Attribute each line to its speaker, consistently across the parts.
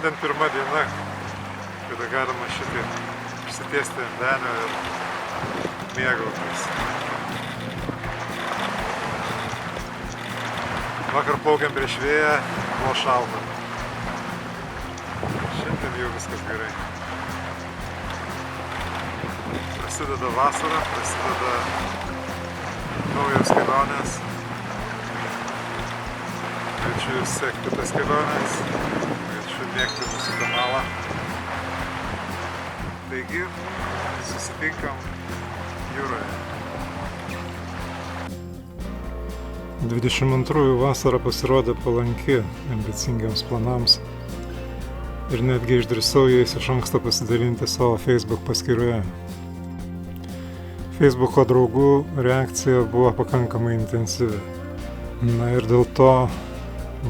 Speaker 1: Šiandien pirma diena, kada galima šitaip išsitiesti ant denio ir mėgautis. Vakar plaukiam prieš vėją, buvo šalta. Šiandien jau viskas gerai. Prasideda vasara, prasideda naujos kelionės. Kviečiu jūs sekti tas kelionės, kviečiu mėgti mūsų kanalą. Taigi, susitinkam jūroje. 22 vasara pasirodė palanki ambicingiams planams ir netgi išdrįsau jais iš anksto pasidalinti savo Facebook paskyroje. Facebooko draugų reakcija buvo pakankamai intensyvi. Na ir dėl to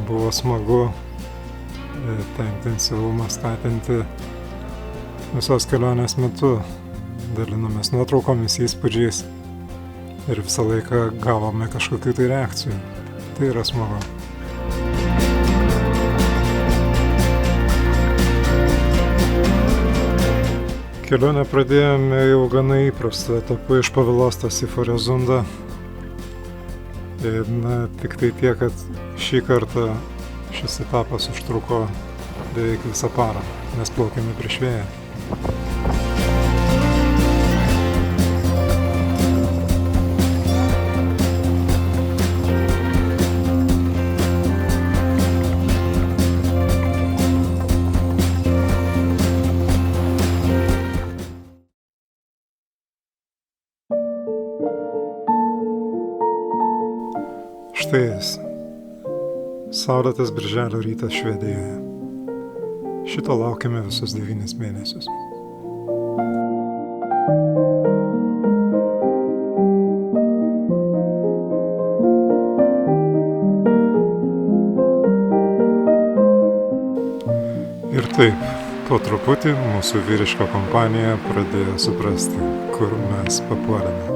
Speaker 1: buvo smagu tą intensyvumą skatinti visos kelionės metu. Dalinomės nuotraukomis, įspūdžiais ir visą laiką gavome kažkokių tai reakcijų. Tai yra smagu. Kelionę pradėjome jau gana įprastu etapu iš Pavilostos į Forezundą. Na, tik tai tiek, kad šį kartą šis etapas užtruko beveik visą parą, nes plaukėme prieš vėją. Štai jis. Saulėtas birželio rytas Švedijoje. Šito laukėme visus 9 mėnesius. Ir taip, po truputį mūsų vyriška kompanija pradėjo suprasti, kur mes papuolėme.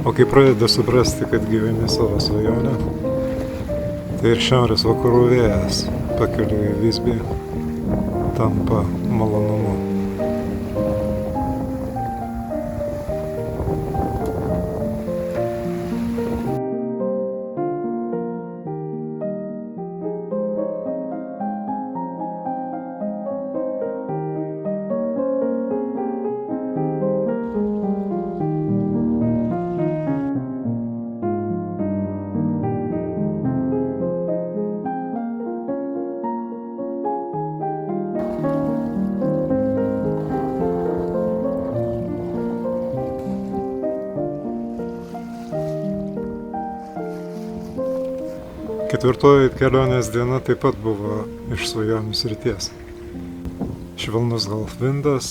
Speaker 1: O kai pradedi suprasti, kad gyveni savo svajonę, tai ir šiaurės vakarų vėjas pakeliui į Visbį tampa malonumu. Ketvirtoji kelionės diena taip pat buvo iš svajonių srities. Švelnus galvindas,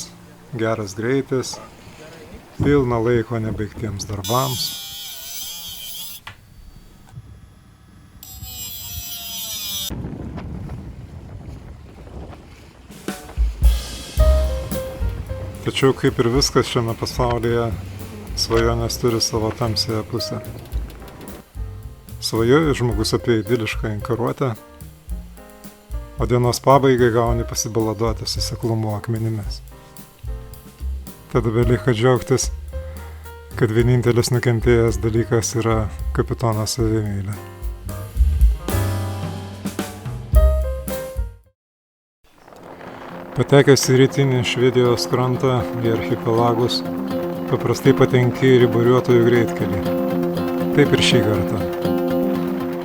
Speaker 1: geras greitis, pilna laiko nebaigtiems darbams. Tačiau kaip ir viskas šiame pasaulyje, svajonės turi savo tamsiąją pusę. Svajoja žmogus apie idilišką inkaruotę, o dienos pabaigai gauni pasibaladuoti su seklumo akmenimis. Tada belieka džiaugtis, kad vienintelis nukentėjęs dalykas yra kapitono savimeilė. Patekęs į rytinį Švedijos krantą, į archipelagus, paprastai patenki į ribariuotojų greitkelį. Taip ir šį kartą,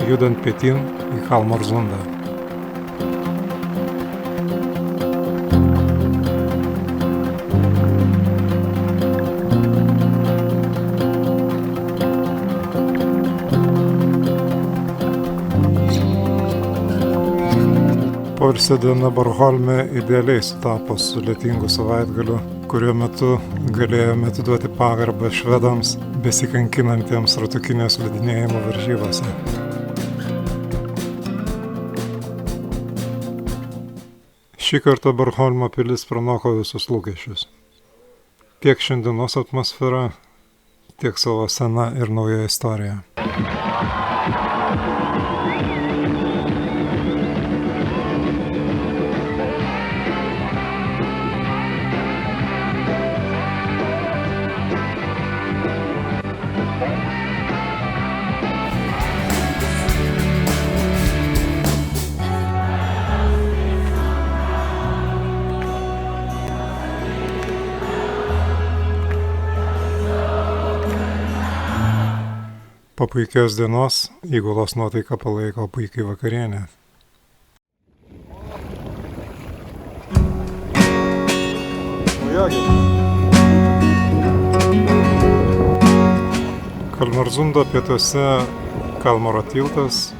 Speaker 1: judant pietin į Halmarsundą. Po Poilsio diena Bornholme idealiai sutapo su lietingu savaitgaliu, kurio metu galėjome atiduoti pagarbą švedams besikankinantiems ratukinio slidinėjimo varžybose. Šį kartą Bornholmo pilis pranoko visus lūkesčius. Tiek šiandienos atmosfera, tiek savo sena ir nauja istorija. Po puikios dienos įgulos nuotaiką palaiko puikiai vakarienė. Kalmarzundo pietuose Kalmaro tiltas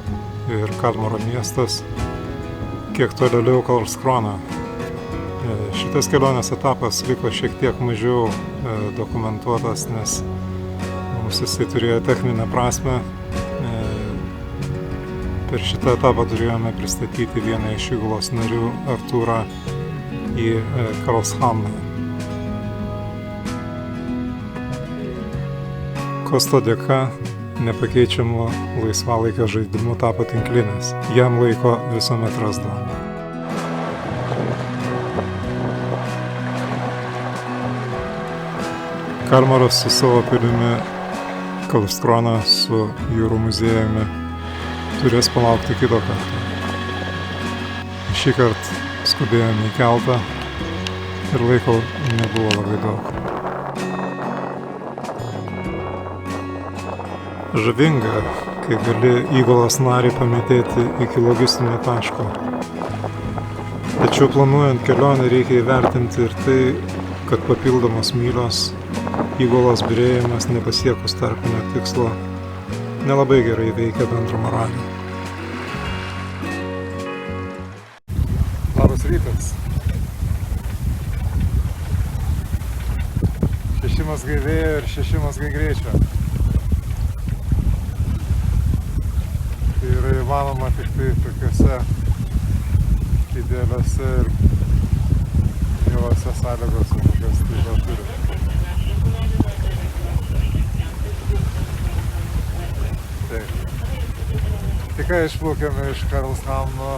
Speaker 1: ir Kalmaro miestas, kiek tolėliau Karlskrona. Šitas kelionės etapas liko šiek tiek mažiau dokumentuotas, nes jisai turėjo techninę prasme. Per šitą etapą turėjome pristatyti vieną iš įgulos narių, Artūrą, į Karlshamną. Kosto dėka nepakeičiamų laisvalaikio žaidimų tapo tinklinės. Jam laiko visuomet rasdavo. Kalmaras su savo pilimi, Karlskrona su jūrų muziejumi turės palaukti kito karto. Šį kartą skubėjome į keltą ir laiko nebuvo labai daug. Žavinga, kai gali įgulos narį pametėti iki logistinio taško. Tačiau planuojant kelionę reikia įvertinti ir tai, kad papildomos mylios, įgulos byrėjimas nepasiekus tarpinio tikslo nelabai gerai veikia bendrą moralę. Labas rytas. Šešimas vėjo ir šešimas greičio. Tai yra įmanoma tik tai tokiuose idealiuose ir mielose sąlygose, kokias tai jau turi. Tik ką išplaukėme iš Karlshamno,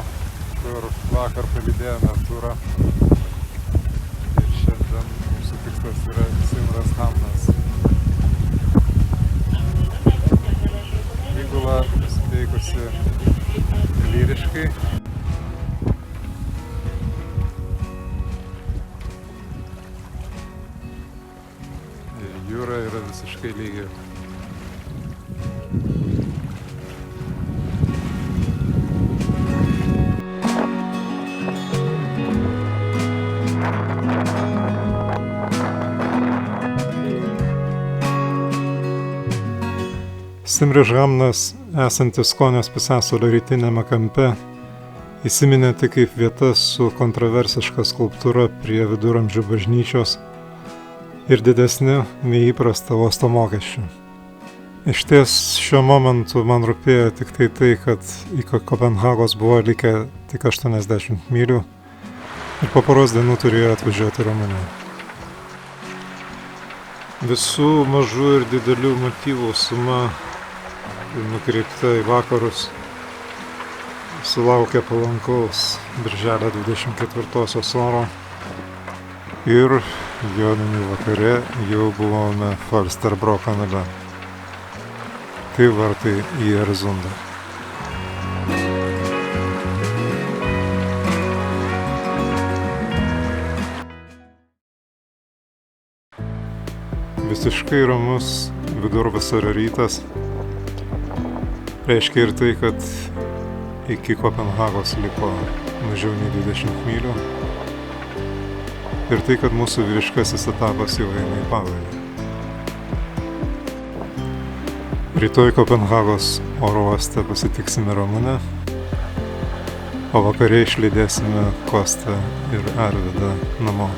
Speaker 1: kur vakar palydėjome Artūrą. Ir šiandien mūsų tikslas yra Simrishamnas. Įgula nusiteikusi lyriškai. Ir jūra yra visiškai lygi. Simrishamnas, esantis Konės pusiasalio rytiniame kampe, įsiminė tik kaip vieta su kontroversiška skulptūra prie viduramžių bažnyčios ir didesni nei įprasta uosto mokesčių. Išties šiuo momentu man rūpėjo tik tai, kad iki Kopenhagos buvo likę tik 80 mylių ir po poros dienų turėjo atvažiuoti Rumunija. Visų mažų ir didelių motyvų suma nukreipta į vakarus sulaukė palankaus birželio 24-osios oro ir joninių vakare jau buvome Falsterbro kanale. Tai vartai į Erzundą. Visiškai ramus vidurvasario rytas reiškia ir tai, kad iki Kopenhagos liko mažiau nei 20 mylių ir tai, kad mūsų vyriškasis etapas jau eina į pabaigą. Rytoj Kopenhagos oro uoste pasitiksime Ramunę o vakare išlydėsime Kostą ir Arvydą namo.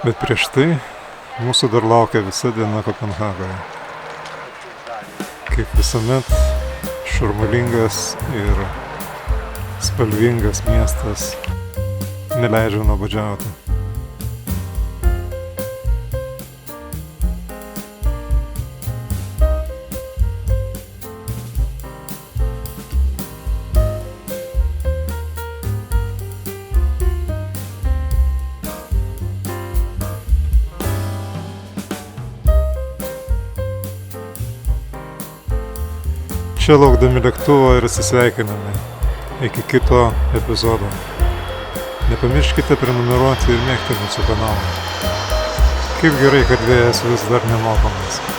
Speaker 1: Bet prieš tai mūsų dar laukia visa diena Kopenhagoje. Kaip visuomet, šurmulingas ir spalvingas miestas neleidžia nuobodžiauti. Čia laukdami lėktuvo ir atsisveikiname. Iki kito epizodo. Nepamirškite prenumeruoti ir mėgti mūsų kanalą. Kaip gerai, kad vėjas vis dar nemokamas.